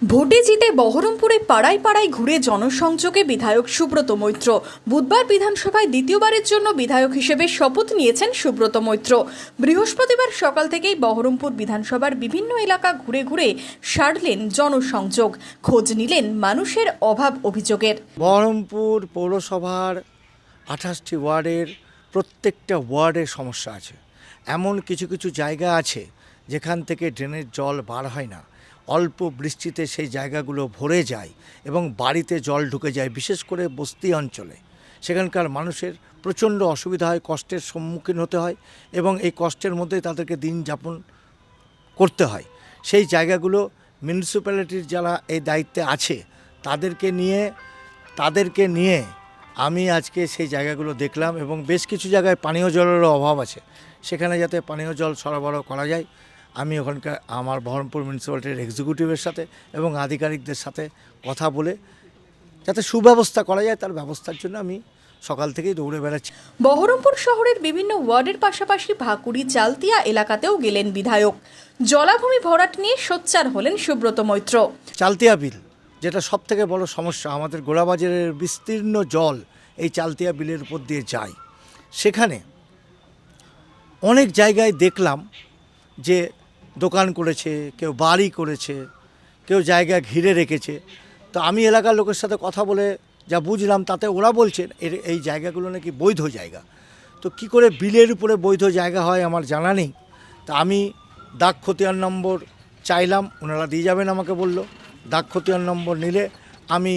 ভোটে জিতে বহরমপুরে পাড়ায় পাড়ায় ঘুরে জনসংযোগে বিধায়ক সুব্রত মৈত্র। বুধবার বিধানসভায় দ্বিতীয়বারের জন্য বিধায়ক হিসেবে শপথ নিয়েছেন সুব্রত মৈত্র। বৃহস্পতিবার সকাল থেকেই বহরমপুর বিধানসভার বিভিন্ন এলাকা ঘুরে ঘুরে সারলেন জনসংযোগ, খোঁজ নিলেন মানুষের অভাব অভিযোগের। বহরমপুর পৌরসভার 28টি ওয়ার্ডের প্রত্যেকটা ওয়ার্ডের সমস্যা আছে। এমন কিছু কিছু জায়গা আছে যেখান থেকে ড্রেনের জল বার হয় না, অল্প বৃষ্টিতে সেই জায়গাগুলো ভরে যায় এবং বাড়িতে জল ঢুকে যায়, বিশেষ করে বস্তি অঞ্চলে। সেখানকার মানুষের প্রচণ্ড অসুবিধা হয়, কষ্টের সম্মুখীন হতে হয় এবং এই কষ্টের মধ্যে তাদেরকে দিন যাপন করতে হয়। সেই জায়গাগুলো মিউনিসিপ্যালিটির যারা এই দায়িত্বে আছে তাদেরকে নিয়ে আমি আজকে সেই জায়গাগুলো দেখলাম এবং বেশ কিছু জায়গায় পানীয় জলেরও অভাব আছে। সেখানে যাতে পানীয় জল সরবরাহ করা যায়, আমি ওখানকার আমার বহরমপুর মিউনিসিপ্যালিটির এক্সিকিউটিভের সাথে এবং আধিকারিকদের সাথে কথা বলে যাতে সুব্যবস্থা করা যায় তার ব্যবস্থার জন্য আমি সকাল থেকেই দৌড়ে বেড়াচ্ছি। বহরমপুর শহরের বিভিন্ন ওয়ার্ডের পাশাপাশি ভাকুড়ি চালতিয়া এলাকাতেও গেলেন বিধায়ক। জলাভূমি ভরাট নিয়ে সোচ্চার হলেন সুব্রত মৈত্র। চালতিয়া বিল যেটা সব থেকে বড় সমস্যা, আমাদের গোলাবাজারের বিস্তীর্ণ জল এই চালতিয়া বিলের উপর দিয়ে যায়। সেখানে অনেক জায়গায় দেখলাম যে দোকান করেছে, কেউ বাড়ি করেছে, কেউ জায়গা ঘিরে রেখেছে। তো আমি এলাকার লোকের সাথে কথা বলে যা বুঝলাম তাতে ওরা বলছেন এই জায়গাগুলো নাকি বৈধ জায়গা। তো কি করে বিলের উপরে বৈধ জায়গা হয় আমার জানা নেই। তা আমি দাগ খতিয়ান নম্বর চাইলাম, ওনারা দিয়ে যাবেন আমাকে বলল। দাগ খতিয়ান নম্বর নিলে আমি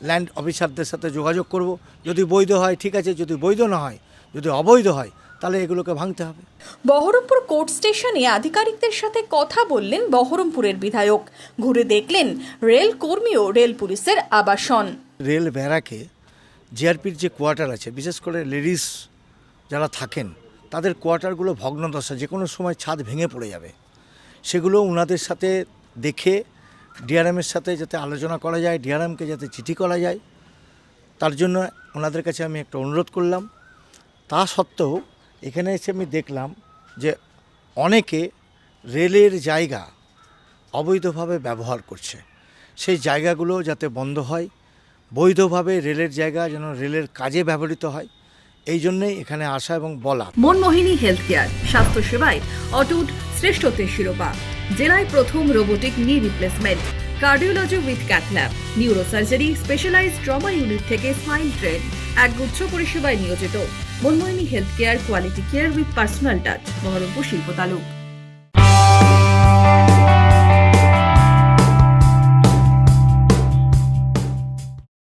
ল্যান্ড অফিসারদের সাথে যোগাযোগ করব। যদি বৈধ হয় ঠিক আছে, যদি বৈধ না হয়, যদি অবৈধ হয় তাহলে এগুলোকে ভাঙতে হবে। বহরমপুর কোর্ট স্টেশনে আধিকারিকদের সাথে কথা বললেন বহরমপুরের বিধায়ক। ঘুরে দেখলেন রেল কর্মী ও রেল পুলিশের আবাসন। রেল ব্যারাকে জিআরপির যে কোয়ার্টার আছে, বিশেষ করে লেডিস যারা থাকেন তাদের কোয়ার্টারগুলো ভগ্নদশা, যে কোনো সময় ছাদ ভেঙে পড়ে যাবে। সেগুলো ওনাদের সাথে দেখে ডিআরএমের সাথে যাতে আলোচনা করা যায়, ডিআরএমকে যাতে চিঠি করা যায়, তার জন্য ওনাদের কাছে আমি একটা অনুরোধ করলাম। তা সত্ত্বেও এখানে এসে আমি দেখলাম যে অনেকে রেলের জায়গা অবৈধভাবে ব্যবহার করছে। সেই জায়গাগুলো যাতে বন্ধ হয়, বৈধভাবে রেলের জায়গা যেন রেলের কাজে ব্যবহৃত হয়, এই জন্যই এখানে আসা এবং বলা। মনমোহিনী হেলথ কেয়ার, স্বাস্থ্যসেবায় অটুট শ্রেষ্ঠত্বের শিরোপা। জেলায় প্রথম robotic knee replacement, cardiology with cath lab, neurosurgery, specialised trauma unit থেকে স্মাইল ট্রেন, একগুচ্ছ পরিষেবায় নিয়োজিত। Manmohini health care, quality care with personal touch, Baharampur শিল্প তালুক।